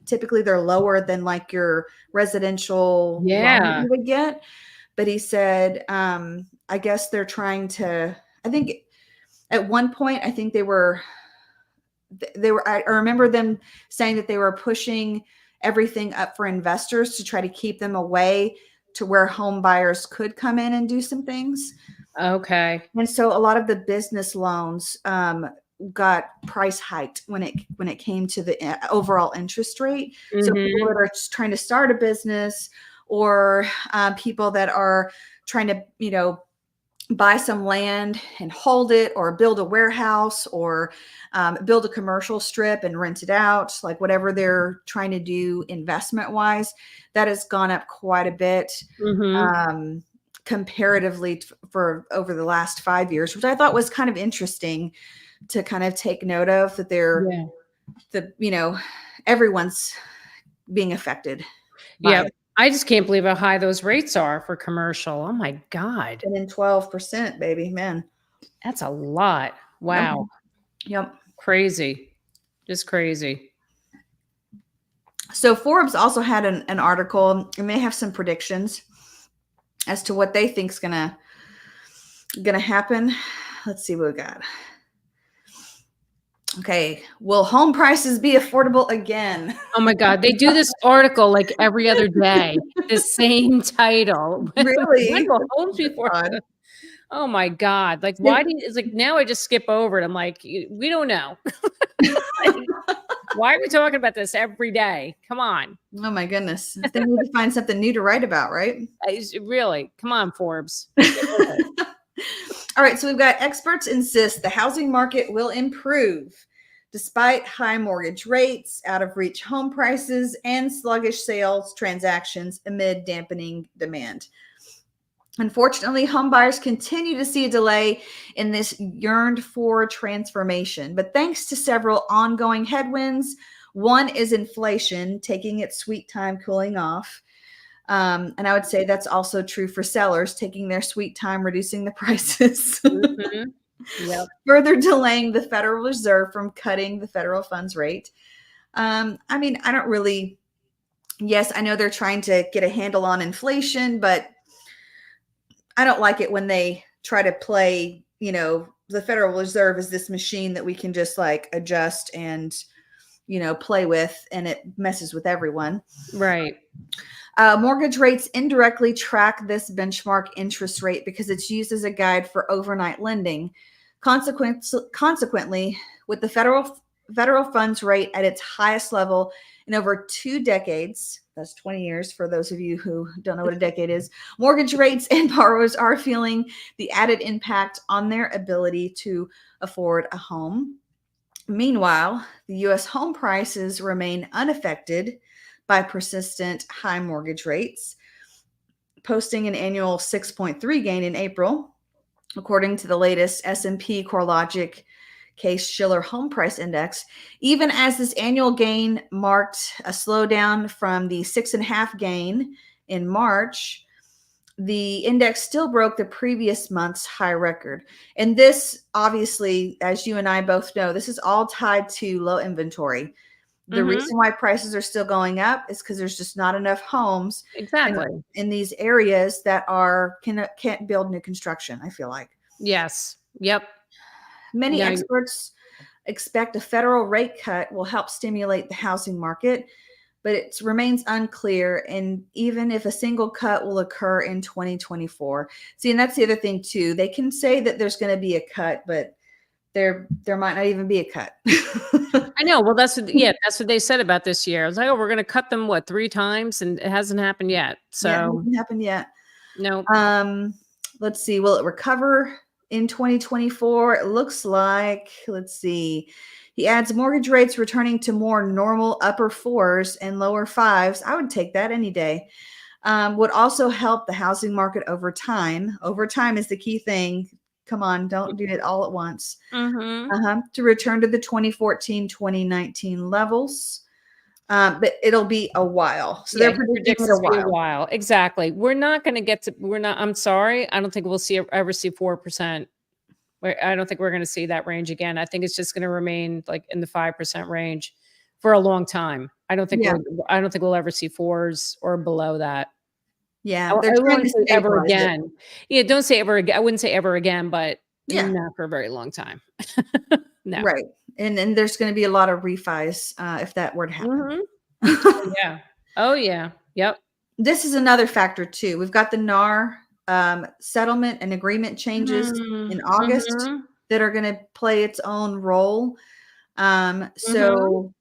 Typically they're lower than like your residential loan you would get. But he said, I guess they're trying to, I think at one point, I think they were, I remember them saying that they were pushing everything up for investors to try to keep them away to where home buyers could come in and do some things. Okay. And so a lot of the business loans got price hiked when it came to the overall interest rate. So people Mhm. that are just trying to start a business, or people that are trying to, buy some land and hold it, or build a warehouse, or build a commercial strip and rent it out, like whatever they're trying to do investment wise, that has gone up quite a bit. Mhm. Comparatively for over the last 5 years, which I thought was kind of interesting to kind of take note of, that Yeah. everyone's being affected by Yeah. it. I just can't believe how high those rates are for commercial. Oh my God. And then 12%, baby, man. That's a lot. Yep. Wow. Yep. Crazy. Just crazy. So Forbes also had an article, and they have some predictions as to what they think's gonna happen. Let's see what we got. Okay, will home prices be affordable again? Oh my God. They do this article like every other day. The same title. When Really? will homes That's before? odd. Oh my God. Like, why do you, it's like now I just skip over it. I'm like, we don't know. Like, why are we talking about this every day? Come on. Oh my goodness. They need to find something new to write about, right? Really, come on, Forbes. Get with it. All right, so we've got experts insist the housing market will improve despite high mortgage rates, out of reach home prices, and sluggish sales transactions amid dampening demand. Unfortunately, home buyers continue to see a delay in this yearned for transformation. But thanks to several ongoing headwinds, one is inflation taking its sweet time cooling off. And I would say that's also true for sellers taking their sweet time reducing the prices, Mhm. Yep. further delaying the Federal Reserve from cutting the federal funds rate. I mean, I don't really, yes, I know they're trying to get a handle on inflation, but I don't like it when they try to play, the Federal Reserve is this machine that we can just like adjust and, play with, and it messes with everyone. Right. Mortgage rates indirectly track this benchmark interest rate because it's used as a guide for overnight lending. Consequently, with the federal funds rate at its highest level in over 2 decades, that's 20 years for those of you who don't know what a decade is, mortgage rates and borrowers are feeling the added impact on their ability to afford a home. Meanwhile, the U.S. home prices remain unaffected by persistent high mortgage rates, posting an annual 6.3 gain in April, according to the latest S&P CoreLogic Case-Shiller Home Price Index, even as this annual gain marked a slowdown from the 6.5 gain in March. The index still broke the previous month's high record. And this, obviously, as you and I both know, this is all tied to low inventory. The Mhm. reason why prices are still going up is because there's just not enough homes Exactly. in these areas that can't build new construction, I feel like. Yes. Yep. Many No. experts expect a federal rate cut will help stimulate the housing market, but it remains unclear. And even if a single cut will occur in 2024. See, and that's the other thing too. They can say that there's going to be a cut, but there might not even be a cut. I know. Well, that's what they said about this year. I was like, oh, we're going to cut them what 3 times, and it hasn't happened yet. Yeah, it So hasn't happened yet. no. Let's see. Will it recover in 2024? It looks like, let's see. He adds mortgage rates returning to more normal upper fours and lower fives. I would take that any day. Would also help the housing market over time. Over time is the key thing. Come on, don't do it all at once. Mhm. To return to the 2014, 2019 levels. But it'll be a while. So Yeah, they're he predicting predicts it a this to be a while. while. Exactly. We're not going to get to. We're not. I'm sorry. I don't think we'll ever see 4%. I don't think we're going to see that range again. I think it's just going to remain like in the 5% range for a long time. I don't think Yeah. we'll ever see fours or below that. Yeah. They're I trying won't to say ever stabilize it. again. Yeah, don't say ever again. I wouldn't say ever again, but Yeah. not for a very long time. No. Right. And then there's going to be a lot of refis if that were to happen. Mhm. Yeah. Oh yeah. Yep. This is another factor too. We've got the NAR settlement and agreement changes in August Mm-hmm. that are going to play its own role. Mm-hmm. So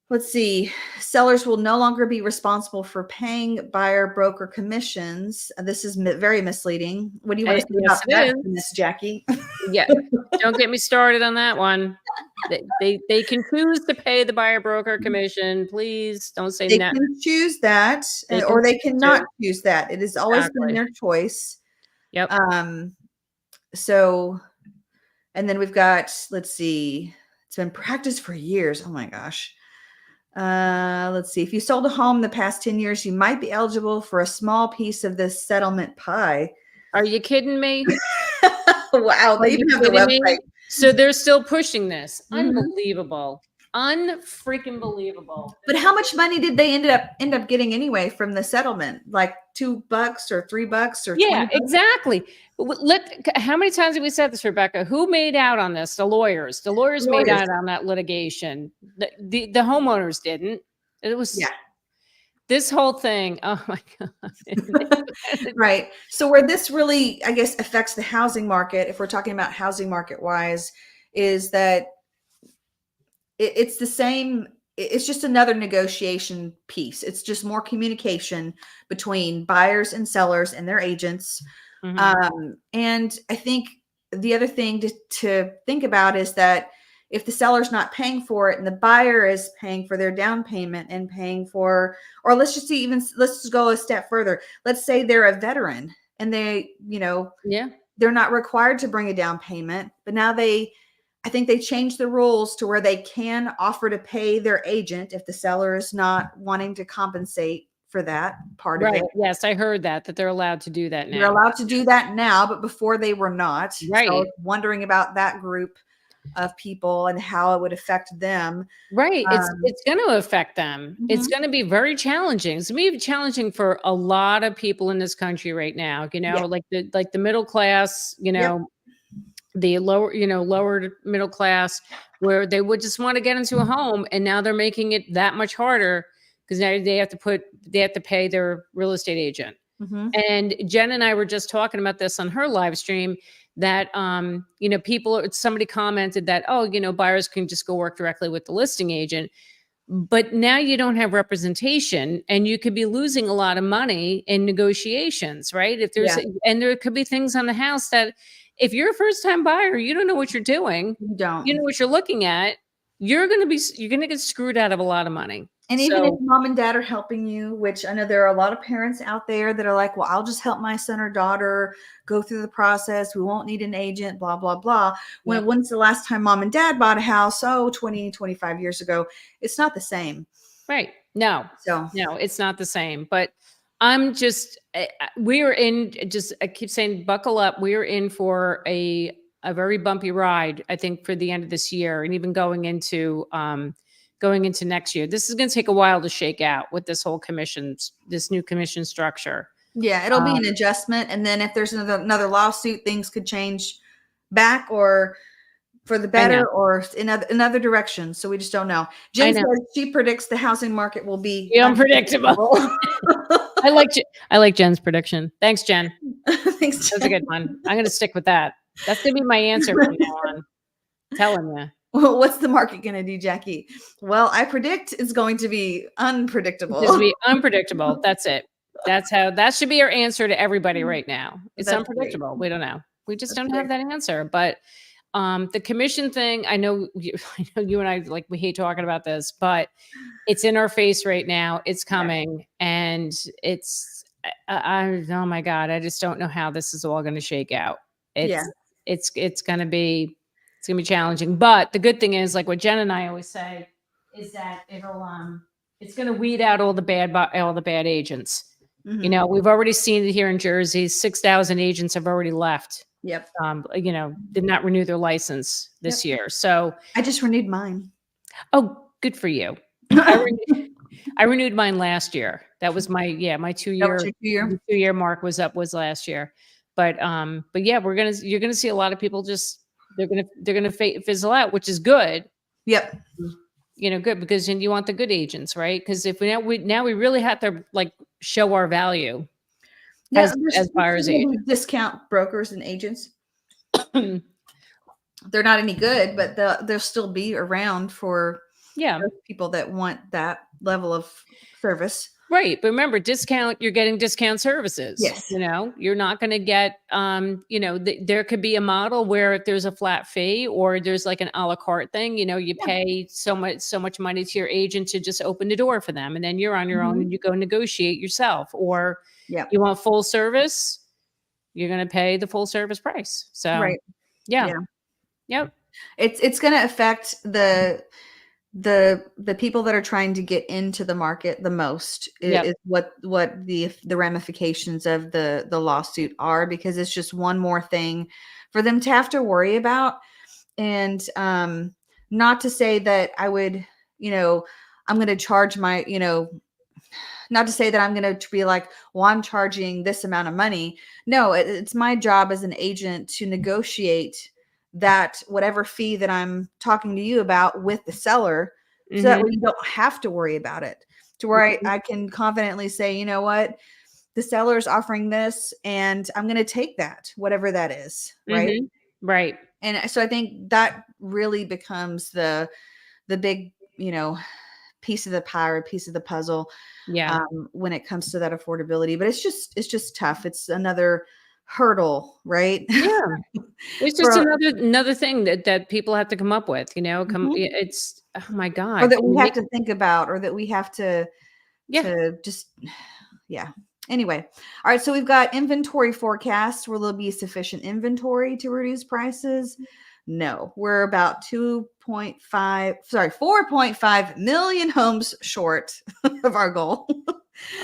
let's see. Sellers will no longer be responsible for paying buyer broker commissions. This is very misleading. What do you want to say Yes, about it that, is. Miss Jackie? Yeah, don't get me started on that one. They can choose to pay the buyer broker commission. Please don't say They no. can choose that, They can or they choose to. cannot choose that. It has always been Exactly. their choice. Yep. So, and then we've got, let's see, it's been practiced for years. Oh my gosh. Let's see. If you sold a home in the past 10 years, you might be eligible for a small piece of this settlement pie. Are you kidding me? Wow. Are They you even have the kidding website. me? So they're still pushing this. Mhm. Unbelievable. Unfreaking believable. But how much money did they end up getting anyway from the settlement? Like $2 or $3 or Yeah, 20 bucks? exactly. How many times have we said this, Rebecca? Who made out on this? The lawyers. The lawyers made Lawyers. out on that litigation. The homeowners didn't. It was Yeah. this whole thing. Oh my God. Right. So where this really, I guess, affects the housing market, if we're talking about housing market wise, is that it's the same. It's just another negotiation piece. It's just more communication between buyers and sellers and their agents. Mhm. And I think the other thing to think about is that if the seller's not paying for it and the buyer is paying for their down payment and paying for, or let's just go a step further. Let's say they're a veteran and they, Yeah. they're not required to bring a down payment, but now I think they changed the rules to where they can offer to pay their agent if the seller is not wanting to compensate for that part of it. Right. Yes, I heard that they're allowed to do that They're now. allowed to do that now, but before they were not. So I Right. was wondering about that group of people and how it would affect them. Right. Um, It's going to affect them. It's mhm. going to be very challenging. It's going to be challenging for a lot of people in this country right now. Yeah. Like the middle class. Yep. The lower middle class, where they would just want to get into a home, and now they're making it that much harder because now they have to pay their real estate agent. Mhm. And Jen and I were just talking about this on her live stream that, somebody commented that, oh, buyers can just go work directly with the listing agent. But now you don't have representation and you could be losing a lot of money in negotiations, right? Yeah. And there could be things on the house that if you're a first time buyer, you don't know what you're doing, You you don't. know what you're looking at, you're going to get screwed out of a lot of money. And even if So, mom and dad are helping you, which I know there are a lot of parents out there that are like, well, I'll just help my son or daughter go through the process. We won't need an agent, blah, blah, blah. yep. When's the last time mom and dad bought a house? Oh, 20, 25 years ago. It's not the same. Right. No, So, it's not the same. But I'm just, we're in, just, I keep saying, buckle up. We're in for a very bumpy ride, I think, for the end of this year and even going into next year. This is going to take a while to shake out with this whole this new commission structure. yeah, it'll be an adjustment. And then if there's another lawsuit, things could change back or for the I know. better or in other directions. So we just don't know. I Jen know. says she predicts the housing market will be Yeah, unpredictable. I like Jen's prediction. Thanks, Jen. Thanks, That's a Jen. good one. I'm going to stick with that. That's going to be my answer from now on. I'm telling you. Well, what's the market going to do, Jackie? Well, I predict it's going to be unpredictable. Just be unpredictable. That's it. That should be our answer to everybody right now. It's That's unpredictable. great. We don't know. We just That's don't great. have that answer. But the commission thing, I know you and I, like, we hate talking about this, but it's in our face right now. It's coming, and oh my God, I just don't know how this is all going to shake out. Yeah. It's going to be challenging. But the good thing is, like what Jen and I always say, is that it's going to weed out all the bad agents. Mhm. We've already seen it here in Jersey. 6,000 agents have already left. Yep. Did not renew their license this year. So, I just renewed mine. oh, good for you. I renewed mine last year. That was my 2-year. That was your 2-year? 2-year mark was last year. But yeah, you're gonna see a lot of people just they're gonna fizzle out, which is good. Yep. Good, because you want the good agents, right? Because if we really have to, like, show our value. Yeah, as there's buyer's people agent. who discount brokers and agents. They're not any good, but they'll still be around for Yeah. those people that want that level of service. Right. But remember, you're getting discount services. Yes. You're not going to get, there could be a model where if there's a flat fee or there's like an a la carte thing, you Yeah. pay so much money to your agent to just open the door for them. And then you're on your own Mhm. and you go negotiate yourself. Or Yeah. you want full service, you're going to pay the full service price. So, Right. yeah. Yeah. Yep. It's going to affect the people that are trying to get into the market the most Yep. is what the ramifications of the lawsuit are, because it's just one more thing for them to have to worry about. And not to say that I would, I'm going to charge my, not to say that I'm going to be like, well, I'm charging this amount of money. No, it's my job as an agent to negotiate that whatever fee that I'm talking to you about with the seller, so that Mm-hmm. way you don't have to worry about it. To where I can confidently say, you know what, the seller is offering this, and I'm going to take that, whatever that is, right? Mm-hmm. Right. And so I think that really becomes the big, piece of the pie or piece of the puzzle Yeah. when it comes to that affordability. But it's just tough. It's another hurdle, right? Yeah. It's just For another thing that people have to come up with, Mhm. it's oh my Or god. that Can we you have make to think about, or that we have Yeah. to just yeah. Anyway, all right. So we've got inventory forecast. Will there be sufficient inventory to reduce prices? No, we're about 4.5 million homes short of our goal.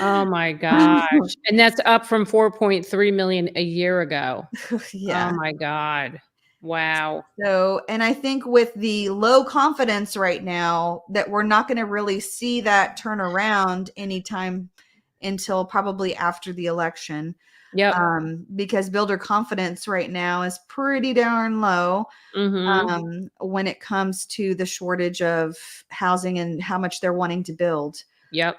Oh my gosh. And that's up from 4.3 million a year ago. Oh Yeah. my god. Wow. So, and I think with the low confidence right now, that we're not going to really see that turn around anytime until probably after the election, Yep. because builder confidence right now is pretty darn low Mhm. when it comes to the shortage of housing and how much they're wanting to build. Yep.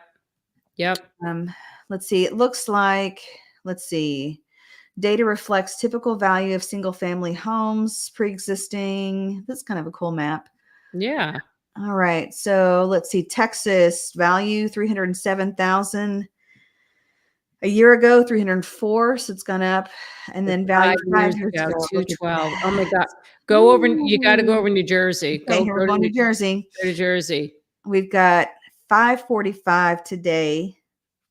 Yep. Um, let's see. It looks like, let's see. Data reflects typical value of single family homes pre-existing. That's kind of a cool map. Yeah. All right. So let's see. Texas value 307,000 a year ago, 304. So it's gone up. And then value 5 5 years years ago, ago. Look at 212. Oh my that. god. You gotta go Ooh. over New Jersey. Okay, Go here we're go to going to New Jersey. go to Jersey. We've got 545 today,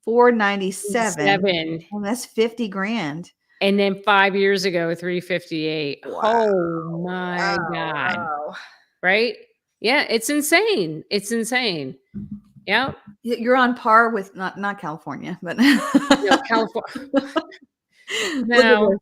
497. 7. And that's 50 grand. And then 5 years ago, 358. Wow. Oh my Wow. god. Wow. Right? Yeah, it's insane. It's insane. Yep. You're on par with not California, but California. look at Now, this.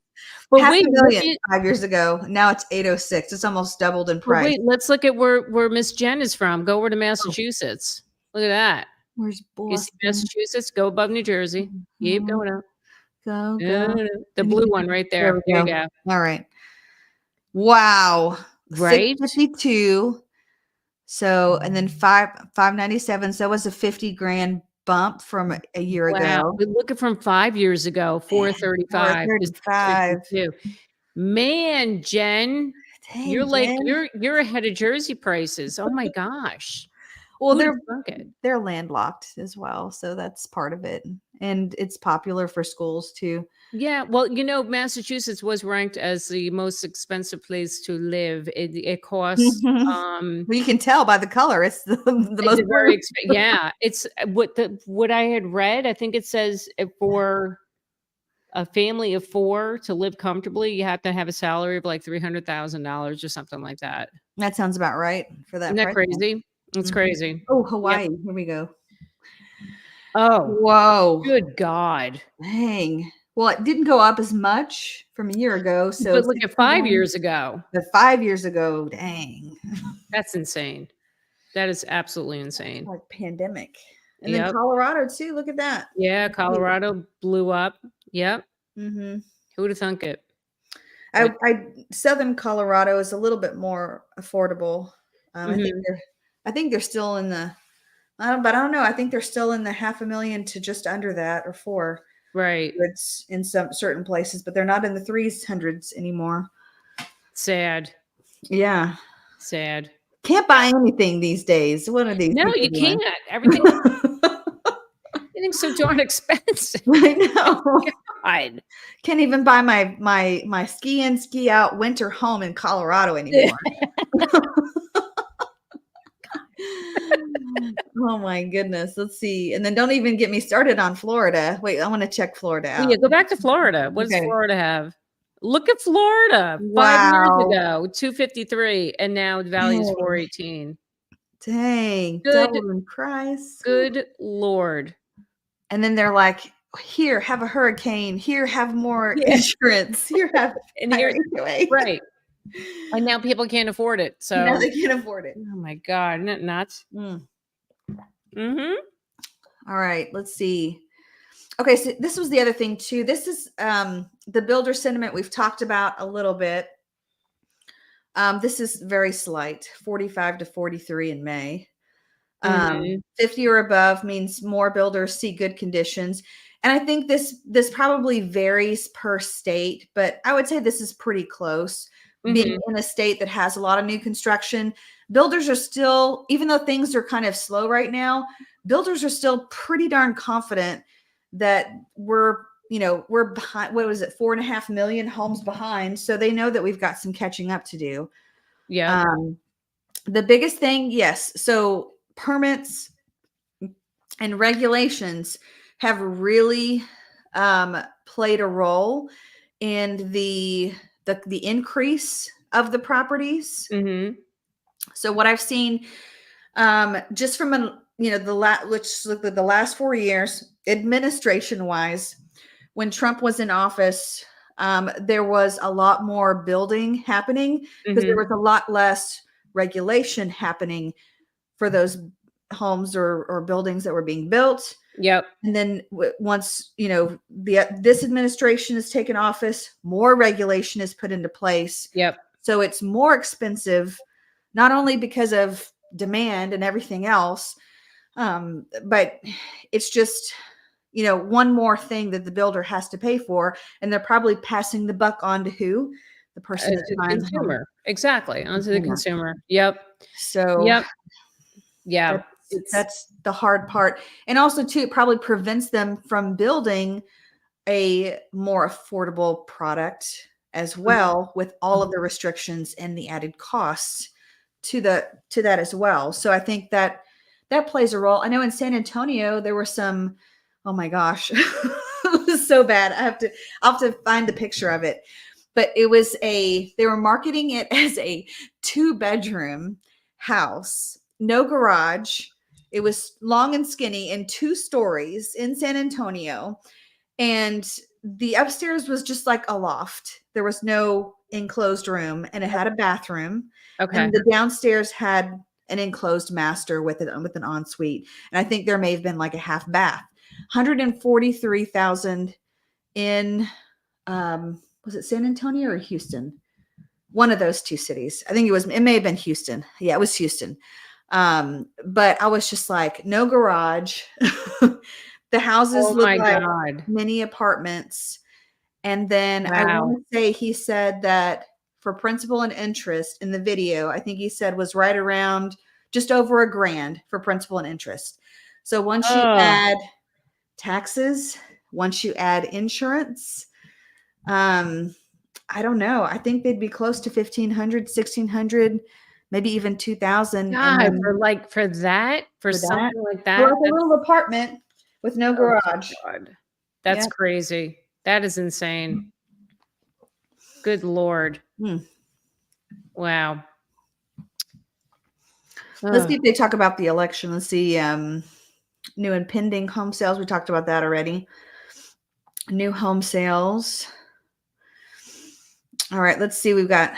but Half wait, a look million at 5 years ago. Now it's 806. It's almost doubled in but price. wait, let's look at where Miss Jen is from. Go over to Oh, Massachusetts. Look at that. where's You see Boston? Massachusetts? Go above New Jersey. Keep Mhm. going up. Go, go. The I need blue to one get right there there. we There you go. go. All right. Wow. Right? 652. So, and then 597. So it was a 50 grand bump from a year Wow. ago. But look at from 5 years ago, Man, 435 to 435. 652. Man, Jen, Dang, Jen. you're ahead of Jersey prices. Oh my gosh. Well, Who'd have they're thunk it? they're landlocked as well, so that's part of it. And it's popular for schools too. Yeah, well, Massachusetts was ranked as the most expensive place to live. It costs, Well, you can tell by the color. It's the it's most a blue. very yeah, it's what I had read, I think it says for a family of 4 to live comfortably, you have to have a salary of like $300,000 or something like that. That sounds about right for Isn't that that price point. crazy? It's Mhm. crazy. Oh, Yep. Hawaii. Here we go. Oh, Whoa. good God. Dang. Well, it didn't go up as much from a year ago. So But look at 5 61, years ago. but 5 years ago, dang. That's insane. That is absolutely insane. Like pandemic. And then Yep. Colorado too. Look at that. Yeah, Colorado blew up. Yep. Mm-hmm. Who would have thunk it? I, But I Southern Colorado is a little bit more affordable. mhm. I think they're still in the, but I don't know. I think they're still in the half a million to just under that or four. Right. It's in some certain places, but they're not in the 300s anymore. Sad. Yeah. Sad. Can't buy anything these days. What are these No, people you doing? can't. Everything's so darn expensive. I know. God. Can't even buy my ski in, ski out winter home in Colorado anymore. Oh my goodness. Let's see. And then don't even get me started on Florida. Wait, I want to check Florida out. Yeah, go back to Florida. What does Okay. Florida have? Look at Florida. 5 years Wow. ago, 253, and now the value's 418. Dang. Good. Double in price. Good Lord. And then they're like, here, have a hurricane. Here, have more Yeah. insurance. Here, have And here, HOA. right. And now people can't afford it. So Now they can't afford it. oh my God, isn't it nuts? Mm-hmm. All right, let's see. Okay, so this was the other thing too. This is the builder sentiment we've talked about a little bit. This is very slight, 45 to 43 in May. 50 or above means more builders see good conditions. And I think this probably varies per state, but I would say this is pretty close. Being in a state that has a lot of new construction, builders are still, even though things are kind of slow right now, builders are still pretty darn confident that we're behind. What was it? 4.5 million homes behind. So they know that we've got some catching up to do. Yeah. The biggest thing, yes. So permits and regulations have really played a role in the increase of the properties. So what I've seen, just from the last 4 years, administration wise, when Trump was in office, there was a lot more building happening because there was a lot less regulation happening for those homes or buildings that were being built. Yep. And then once, this administration has taken office, more regulation is put into place. Yep. So it's more expensive, not only because of demand and everything else, but it's just, one more thing that the builder has to pay for. And they're probably passing the buck on to who? The person that's The buying the home. consumer. Exactly. Onto the consumer. Yep. So yep. Yeah. That's the hard part. And also too, it probably prevents them from building a more affordable product as well, with all of the restrictions and the added costs to that as well. So I think that plays a role. I know in San Antonio, there were some, oh my gosh, it was so bad. I'll have to find the picture of it, but they were marketing it as a 2-bedroom house, no garage. It was long and skinny and 2 stories in San Antonio. And the upstairs was just like a loft. There was no enclosed room, and it had a bathroom. Okay. And the downstairs had an enclosed master with an ensuite. And I think there may have been like a half bath. 143,000 in, was it San Antonio or Houston? One of those 2 cities. I think it may have been Houston. Yeah, it was Houston. But I was just like, no garage. The houses look like mini apartments. And then I want to say he said that for principal and interest in the video, I think he said was right around just over $1,000 for principal and interest. So once you add taxes, once you add insurance, I don't know. I think they'd be close to $1,500, $1,600, maybe even $2,000. God, for something like that, for a little apartment with no garage. God. That's crazy. That is insane. Good Lord. Wow. Let's see if they talk about the election. Let's see. New and pending home sales. We talked about that already. New home sales. All right. Let's see. We've got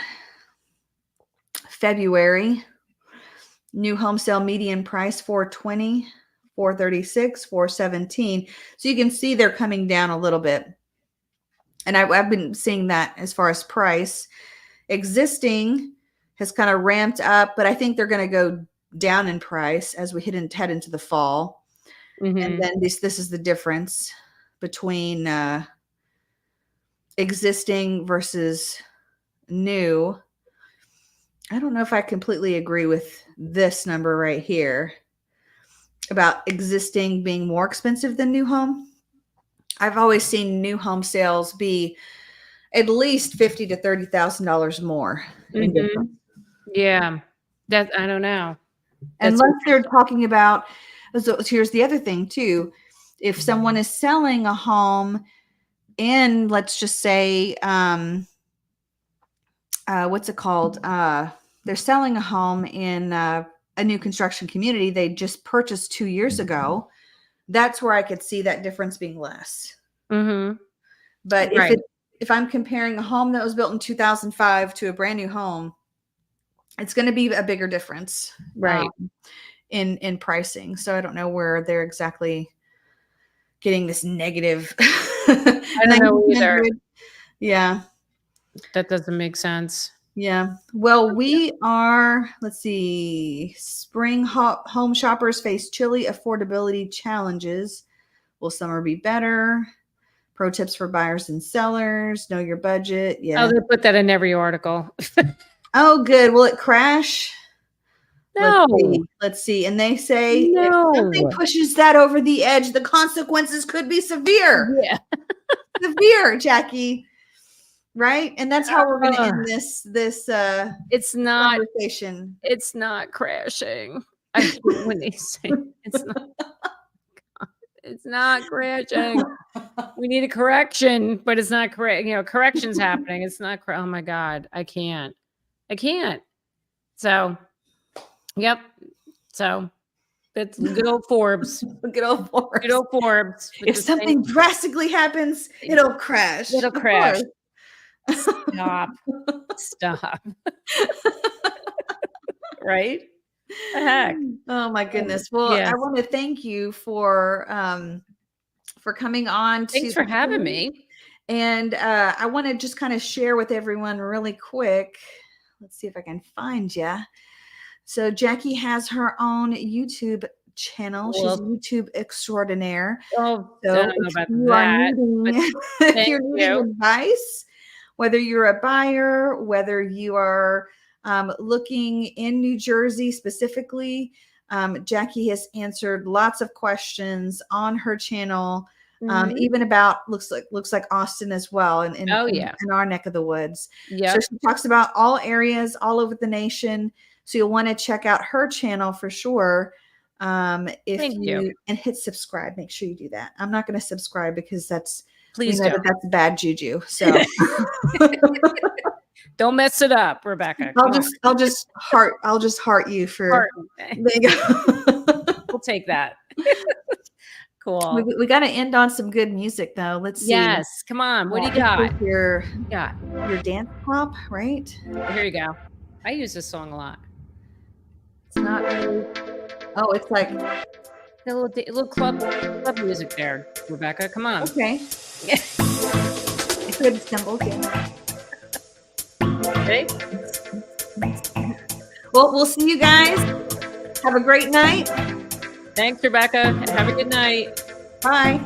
February. New home sale median price 420, 436, 417. So you can see they're coming down a little bit. And I've been seeing that as far as price. Existing has kind of ramped up, but I think they're going to go down in price as we head into the fall. And then this is the difference. between existing versus new. I don't know if I completely agree with this number right here about existing being more expensive than new home. I've always seen new home sales be at least $50,000 to $30,000 more. Mhm. Yeah. That I don't know. That's Unless they're talking about, so here's the other thing too. If someone is selling a home in, let's just say, what's it called? They're selling a home in a new construction community they just purchased 2 years ago. That's where I could see that difference being less. Mhm. But Right. if I'm comparing a home that was built in 2005 to a brand new home, it's going to be a bigger difference, Right. in pricing. So I don't know where they're exactly getting this negative. I don't know either. 1900. Yeah. That doesn't make sense. Yeah. Well, we are, let's see, spring home shoppers face chilly affordability challenges. Will summer be better? Pro tips for buyers and sellers. Know your budget. Oh, Yeah. they put that in every article. Oh, good. Will it crash? No. Let's see. And they say if something No. pushes that over the edge, the consequences could be severe. Yeah. Severe, Jackie. Right? And that's how we're going to end this It's not conversation. it's not crashing. I hate when they say it's not crashing. We need a correction, but it's not correct. You know, correction's happening. It's not oh my God. I can't. So yep. So it's good old Forbes. Good old Forbes. Good old Forbes. If something drastically happens, it'll crash. It'll Of crash. course. Stop. Right? The heck. Oh my goodness. Well, Yes. I want to thank you for coming on. Thanks for having me. And I want to just kind of share with everyone really quick. Let's see if I can find you. So Jackie has her own YouTube channel. She's a YouTube extraordinaire. Oh, So I don't know about that. if you're needing advice, whether you're a buyer, whether you are looking in New Jersey specifically, Jackie has answered lots of questions on her channel, even about looks like Austin as well, and in our neck of the woods. Yeah. So she talks about all areas all over the nation. So you'll want to check out her channel for sure. If you and hit subscribe, make sure you do that. I'm not going to subscribe because that's that's bad juju. So don't mess it up, Rebecca. I'll just heart you for. There you go. We'll take that. Cool. We got to end on some good music though. Let's see. Yes, come on. What do you got? Your dance pop, right? Here you go. I use this song a lot. It's not really. Oh, it's like a little club music there, Rebecca. Come on. Okay. I could stumble. Okay. Well, we'll see you guys. Have a great night. Thanks, Rebecca. Have a good night. Bye.